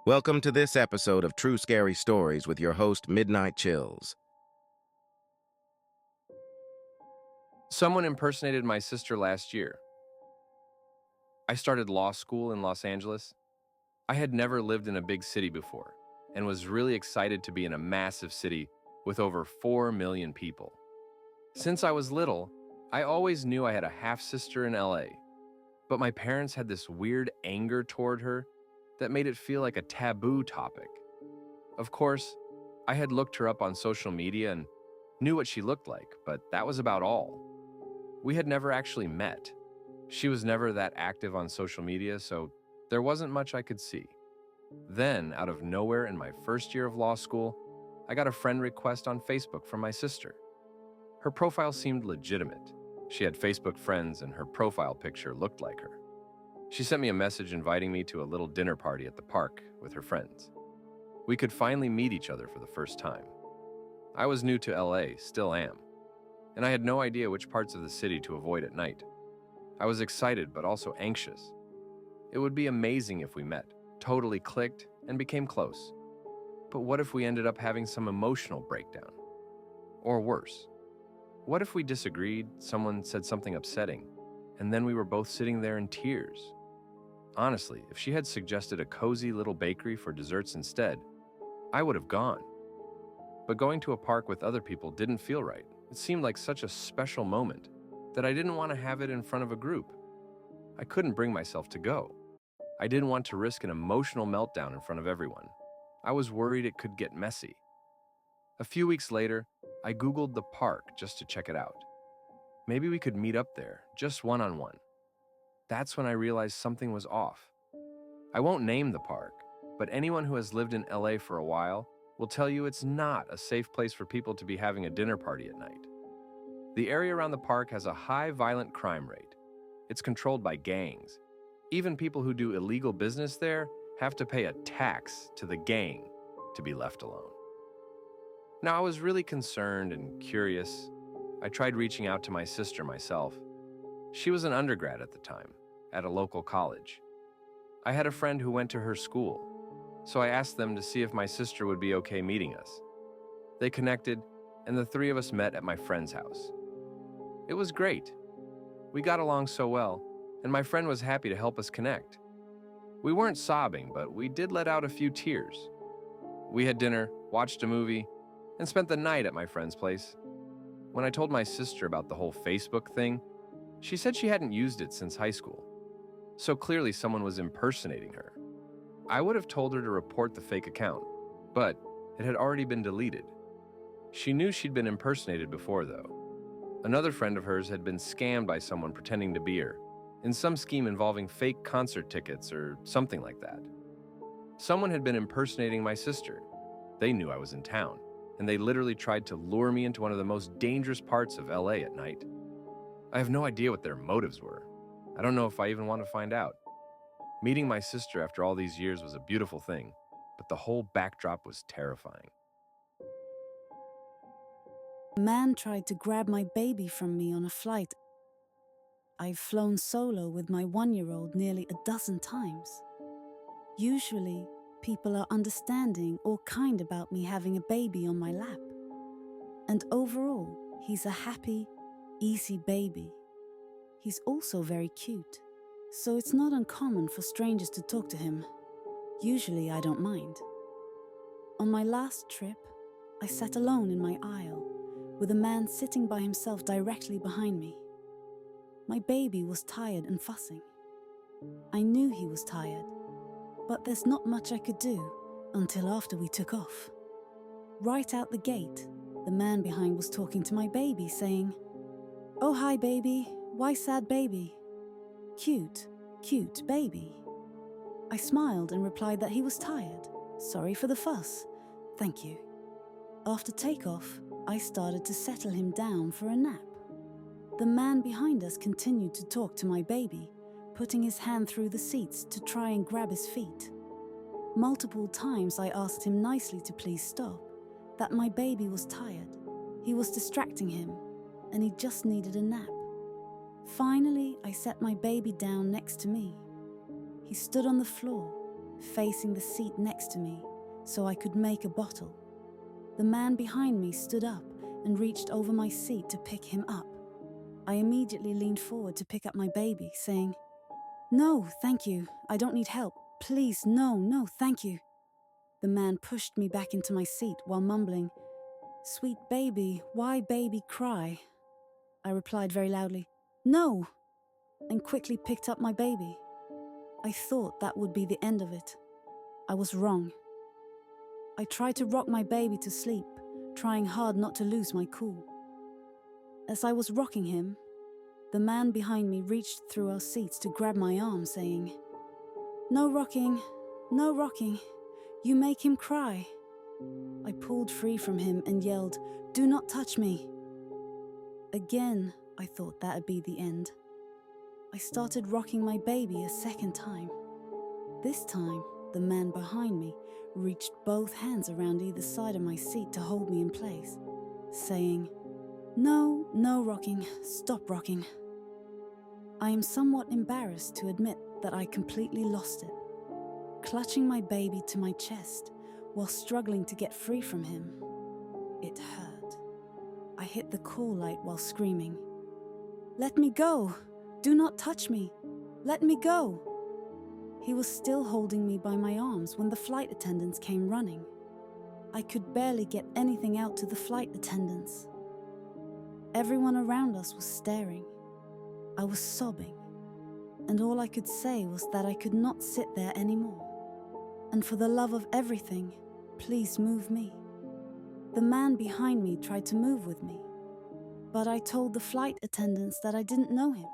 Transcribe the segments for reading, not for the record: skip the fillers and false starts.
Welcome to this episode of True Scary Stories with your host, Midnight Chills. Someone impersonated my sister last year. I started law school in Los Angeles. I had never lived in a big city before and was really excited to be in a massive city with over 4 million people. Since I was little, I always knew I had a half-sister in LA, but my parents had this weird anger toward her that made it feel like a taboo topic. Of course, I had looked her up on social media and knew what she looked like, but that was about all. We had never actually met. She was never that active on social media, so there wasn't much I could see. Then, out of nowhere in my first year of law school, I got a friend request on Facebook from my sister. Her profile seemed legitimate. She had Facebook friends and her profile picture looked like her. She sent me a message inviting me to a little dinner party at the park with her friends. We could finally meet each other for the first time. I was new to LA, still am, and I had no idea which parts of the city to avoid at night. I was excited but also anxious. It would be amazing if we met, totally clicked, and became close. But what if we ended up having some emotional breakdown? Or worse, what if we disagreed, someone said something upsetting, and then we were both sitting there in tears? Honestly, if she had suggested a cozy little bakery for desserts instead, I would have gone. But going to a park with other people didn't feel right. It seemed like such a special moment that I didn't want to have it in front of a group. I couldn't bring myself to go. I didn't want to risk an emotional meltdown in front of everyone. I was worried it could get messy. A few weeks later, I Googled the park just to check it out. Maybe we could meet up there, just one-on-one. That's when I realized something was off. I won't name the park, but anyone who has lived in LA for a while will tell you it's not a safe place for people to be having a dinner party at night. The area around the park has a high violent crime rate. It's controlled by gangs. Even people who do illegal business there have to pay a tax to the gang to be left alone. Now, I was really concerned and curious. I tried reaching out to my sister myself. She was an undergrad at the time, at a local college. I had a friend who went to her school, so I asked them to see if my sister would be okay meeting us. They connected, and the three of us met at my friend's house. It was great. We got along so well, and my friend was happy to help us connect. We weren't sobbing, but we did let out a few tears. We had dinner, watched a movie, and spent the night at my friend's place. When I told my sister about the whole Facebook thing, she said she hadn't used it since high school. So clearly someone was impersonating her. I would have told her to report the fake account, but it had already been deleted. She knew she'd been impersonated before, though. Another friend of hers had been scammed by someone pretending to be her, in some scheme involving fake concert tickets or something like that. Someone had been impersonating my sister. They knew I was in town, and they literally tried to lure me into one of the most dangerous parts of LA at night. I have no idea what their motives were. I don't know if I even want to find out. Meeting my sister after all these years was a beautiful thing, but the whole backdrop was terrifying. A man tried to grab my baby from me on a flight. I've flown solo with my 1-year-old nearly a dozen times. Usually, people are understanding or kind about me having a baby on my lap. And overall, he's a happy, easy baby. He's also very cute, so it's not uncommon for strangers to talk to him. Usually, I don't mind. On my last trip, I sat alone in my aisle, with a man sitting by himself directly behind me. My baby was tired and fussing. I knew he was tired, but there's not much I could do until after we took off. Right out the gate, the man behind was talking to my baby, saying, "Oh, hi, baby. Why sad, baby? Cute, cute baby." I smiled and replied that he was tired. Sorry for the fuss. Thank you. After takeoff, I started to settle him down for a nap. The man behind us continued to talk to my baby, putting his hand through the seats to try and grab his feet. Multiple times I asked him nicely to please stop, that my baby was tired. He was distracting him, and he just needed a nap. Finally, I set my baby down next to me. He stood on the floor, facing the seat next to me so I could make a bottle. The man behind me stood up and reached over my seat to pick him up. I immediately leaned forward to pick up my baby, saying, "No, thank you. I don't need help. Please, no, thank you." The man pushed me back into my seat while mumbling, "Sweet baby, why baby cry?" I replied very loudly, "No," and quickly picked up my baby. I thought that would be the end of it. I was wrong. I tried to rock my baby to sleep, trying hard not to lose my cool. As I was rocking him, the man behind me reached through our seats to grab my arm, saying, "No rocking, no rocking. You make him cry." I pulled free from him and yelled, "Do not touch me." Again, I thought that'd be the end. I started rocking my baby a second time. This time, the man behind me reached both hands around either side of my seat to hold me in place, saying, No rocking, stop rocking." I am somewhat embarrassed to admit that I completely lost it. Clutching my baby to my chest while struggling to get free from him, it hurt. I hit the call light while screaming, "Let me go! Do not touch me! Let me go!" He was still holding me by my arms when the flight attendants came running. I could barely get anything out to the flight attendants. Everyone around us was staring. I was sobbing, and all I could say was that I could not sit there anymore. And for the love of everything, please move me. The man behind me tried to move with me, but I told the flight attendants that I didn't know him,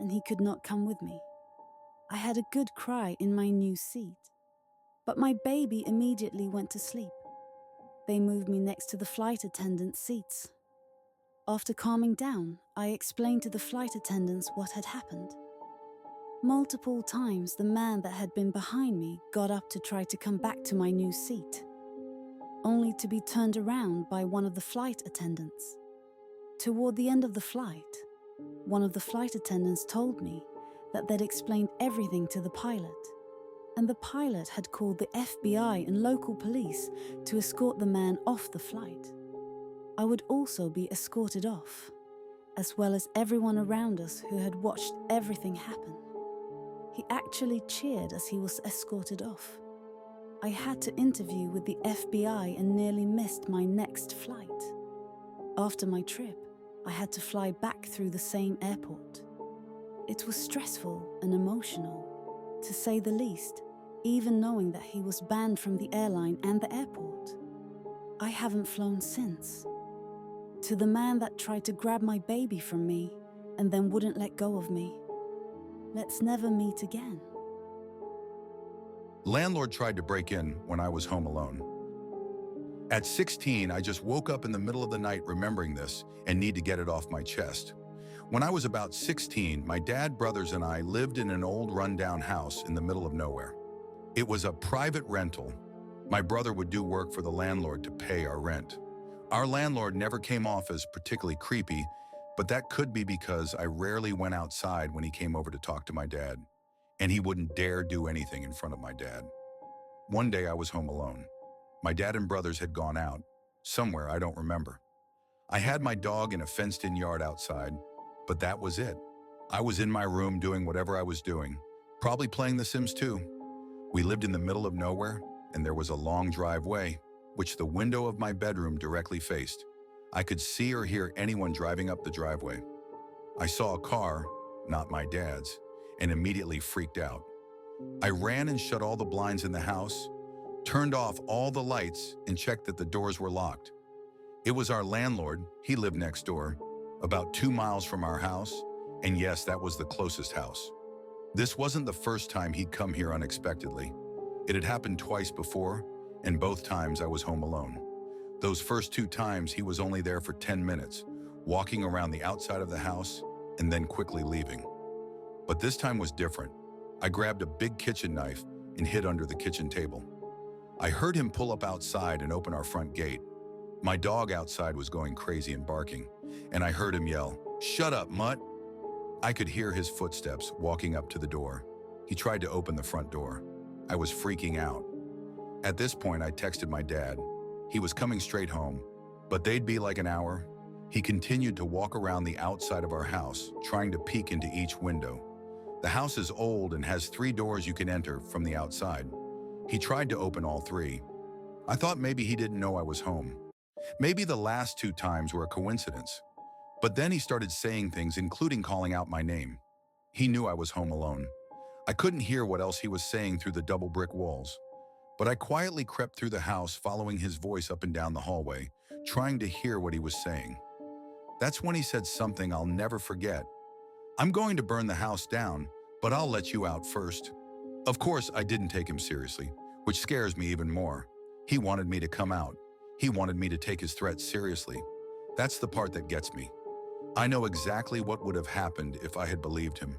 and he could not come with me. I had a good cry in my new seat, but my baby immediately went to sleep. They moved me next to the flight attendants' seats. After calming down, I explained to the flight attendants what had happened. Multiple times, the man that had been behind me got up to try to come back to my new seat, only to be turned around by one of the flight attendants. Toward the end of the flight, one of the flight attendants told me that they'd explained everything to the pilot, and the pilot had called the FBI and local police to escort the man off the flight. I would also be escorted off, as well as everyone around us who had watched everything happen. He actually cheered as he was escorted off. I had to interview with the FBI and nearly missed my next flight. After my trip, I had to fly back through the same airport. It was stressful and emotional, to say the least, even knowing that he was banned from the airline and the airport. I haven't flown since. To the man that tried to grab my baby from me and then wouldn't let go of me, let's never meet again. Landlord tried to break in when I was home alone. At 16, I just woke up in the middle of the night remembering this and need to get it off my chest. When I was about 16, my dad, brothers, and I lived in an old rundown house in the middle of nowhere. It was a private rental. My brother would do work for the landlord to pay our rent. Our landlord never came off as particularly creepy, but that could be because I rarely went outside when he came over to talk to my dad, and he wouldn't dare do anything in front of my dad. One day I was home alone. My dad and brothers had gone out, somewhere I don't remember. I had my dog in a fenced-in yard outside, but that was it. I was in my room doing whatever I was doing, probably playing The Sims 2. We lived in the middle of nowhere, and there was a long driveway, which the window of my bedroom directly faced. I could see or hear anyone driving up the driveway. I saw a car, not my dad's, and immediately freaked out. I ran and shut all the blinds in the house, turned off all the lights, and checked that the doors were locked. It was our landlord. He lived next door, about 2 miles from our house, and yes, that was the closest house. This wasn't the first time he'd come here unexpectedly. It had happened twice before, and both times I was home alone. Those first 2 times he was only there for 10 minutes, walking around the outside of the house and then quickly leaving. But this time was different. I grabbed a big kitchen knife and hid under the kitchen table. I heard him pull up outside and open our front gate. My dog outside was going crazy and barking, and I heard him yell, "Shut up, mutt!" I could hear his footsteps walking up to the door. He tried to open the front door. I was freaking out. At this point, I texted my dad. He was coming straight home, but they'd be like an hour. He continued to walk around the outside of our house, trying to peek into each window. The house is old and has 3 doors you can enter from the outside. He tried to open all 3. I thought maybe he didn't know I was home. Maybe the last 2 times were a coincidence. But then he started saying things, including calling out my name. He knew I was home alone. I couldn't hear what else he was saying through the double brick walls. But I quietly crept through the house, following his voice up and down the hallway, trying to hear what he was saying. That's when he said something I'll never forget. "I'm going to burn the house down, but I'll let you out first." Of course, I didn't take him seriously, which scares me even more. He wanted me to come out. He wanted me to take his threats seriously. That's the part that gets me. I know exactly what would have happened if I had believed him,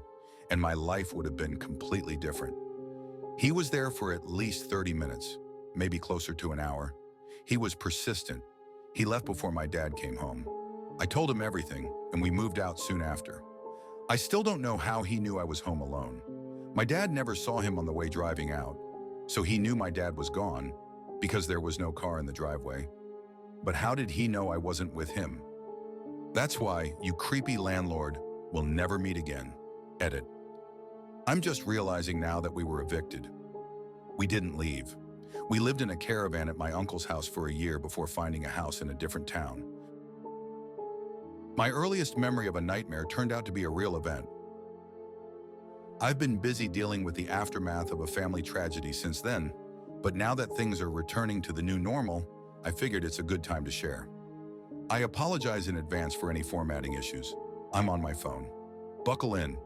and my life would have been completely different. He was there for at least 30 minutes, maybe closer to an hour. He was persistent. He left before my dad came home. I told him everything, and we moved out soon after. I still don't know how he knew I was home alone. My dad never saw him on the way driving out, so he knew my dad was gone because there was no car in the driveway. But how did he know I wasn't with him? That's why, you creepy landlord, will never meet again. Edit. I'm just realizing now that we were evicted. We didn't leave. We lived in a caravan at my uncle's house for a year before finding a house in a different town. My earliest memory of a nightmare turned out to be a real event. I've been busy dealing with the aftermath of a family tragedy since then, but now that things are returning to the new normal, I figured it's a good time to share. I apologize in advance for any formatting issues. I'm on my phone. Buckle in.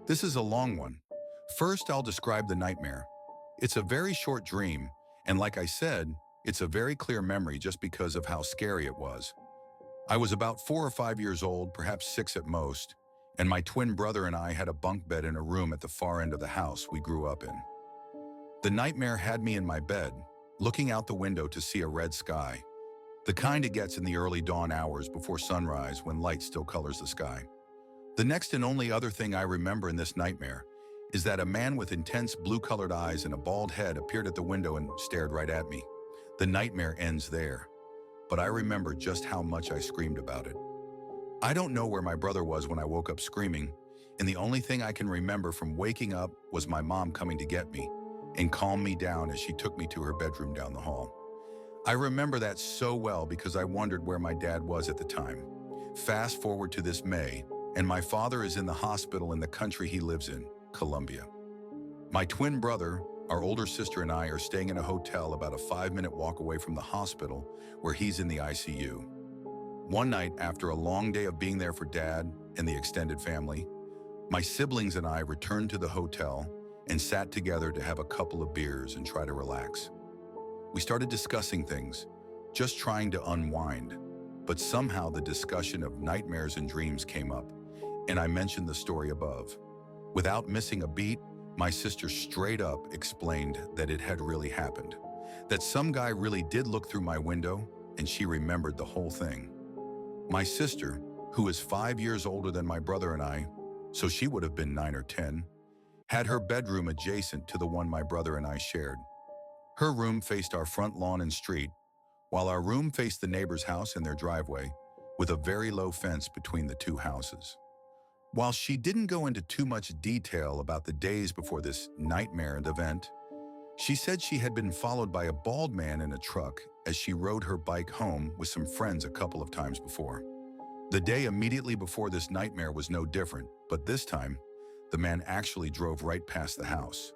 This is a long one. First, I'll describe the nightmare. It's a very short dream, and like I said, it's a very clear memory just because of how scary it was. I was about 4 or 5 years old, perhaps 6 at most, and my twin brother and I had a bunk bed in a room at the far end of the house we grew up in. The nightmare had me in my bed, looking out the window to see a red sky, the kind it gets in the early dawn hours before sunrise when light still colors the sky. The next and only other thing I remember in this nightmare is that a man with intense blue-colored eyes and a bald head appeared at the window and stared right at me. The nightmare ends there, but I remember just how much I screamed about it. I don't know where my brother was when I woke up screaming, and the only thing I can remember from waking up was my mom coming to get me and calm me down as she took me to her bedroom down the hall. I remember that so well because I wondered where my dad was at the time. Fast forward to this May, and my father is in the hospital in the country he lives in, Colombia. My twin brother, our older sister, and I are staying in a hotel about a 5-minute walk away from the hospital where he's in the ICU. One night, after a long day of being there for Dad and the extended family, my siblings and I returned to the hotel and sat together to have a couple of beers and try to relax. We started discussing things, just trying to unwind, but somehow the discussion of nightmares and dreams came up, and I mentioned the story above. Without missing a beat, my sister straight up explained that it had really happened, that some guy really did look through my window, and she remembered the whole thing. My sister, who is 5 years older than my brother and I, so she would have been 9 or 10, had her bedroom adjacent to the one my brother and I shared. Her room faced our front lawn and street, while our room faced the neighbor's house and their driveway, with a very low fence between the 2 houses. While she didn't go into too much detail about the days before this nightmare event, she said she had been followed by a bald man in a truck as she rode her bike home with some friends a couple of times before. The day immediately before this nightmare was no different, but this time, the man actually drove right past the house.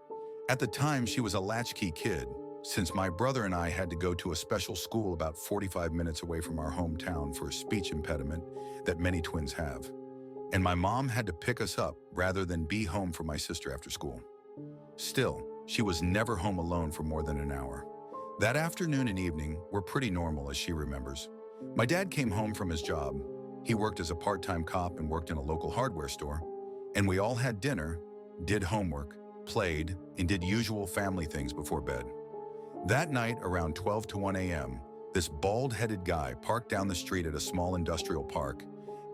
At the time, she was a latchkey kid, since my brother and I had to go to a special school about 45 minutes away from our hometown for a speech impediment that many twins have. And my mom had to pick us up rather than be home for my sister after school. Still, she was never home alone for more than an hour. That afternoon and evening were pretty normal, as she remembers. My dad came home from his job. He worked as a part-time cop and worked in a local hardware store. And we all had dinner, did homework, played, and did usual family things before bed. That night, around 12 to 1 a.m., this bald-headed guy parked down the street at a small industrial park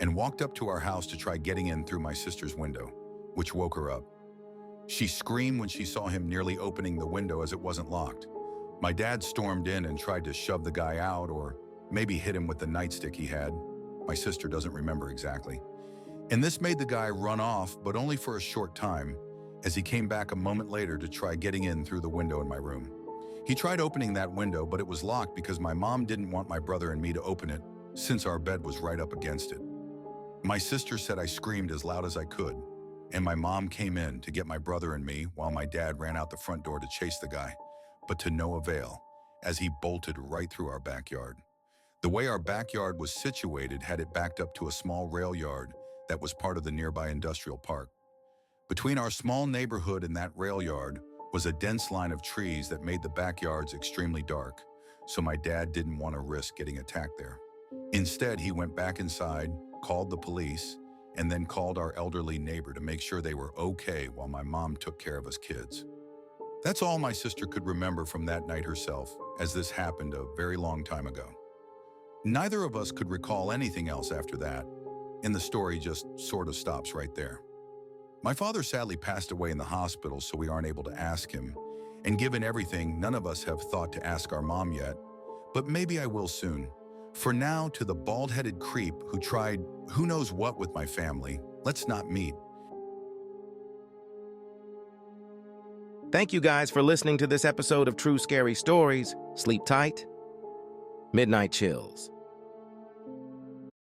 and walked up to our house to try getting in through my sister's window, which woke her up. She screamed when she saw him nearly opening the window as it wasn't locked. My dad stormed in and tried to shove the guy out or maybe hit him with the nightstick he had. My sister doesn't remember exactly. And this made the guy run off, but only for a short time, as he came back a moment later to try getting in through the window in my room. He tried opening that window, but it was locked because my mom didn't want my brother and me to open it, since our bed was right up against it. My sister said I screamed as loud as I could, and my mom came in to get my brother and me while my dad ran out the front door to chase the guy, but to no avail, as he bolted right through our backyard. The way our backyard was situated had it backed up to a small rail yard that was part of the nearby industrial park. Between our small neighborhood and that rail yard was a dense line of trees that made the backyards extremely dark, so my dad didn't want to risk getting attacked there. Instead, he went back inside, called the police, and then called our elderly neighbor to make sure they were okay while my mom took care of us kids. That's all my sister could remember from that night herself, as this happened a very long time ago. Neither of us could recall anything else after that, and the story just sort of stops right there. My father sadly passed away in the hospital, so we aren't able to ask him, and given everything, none of us have thought to ask our mom yet, but maybe I will soon. For now, to the bald-headed creep who tried who knows what with my family, let's not meet. Thank you guys for listening to this episode of True Scary Stories. Sleep tight. Midnight Chills.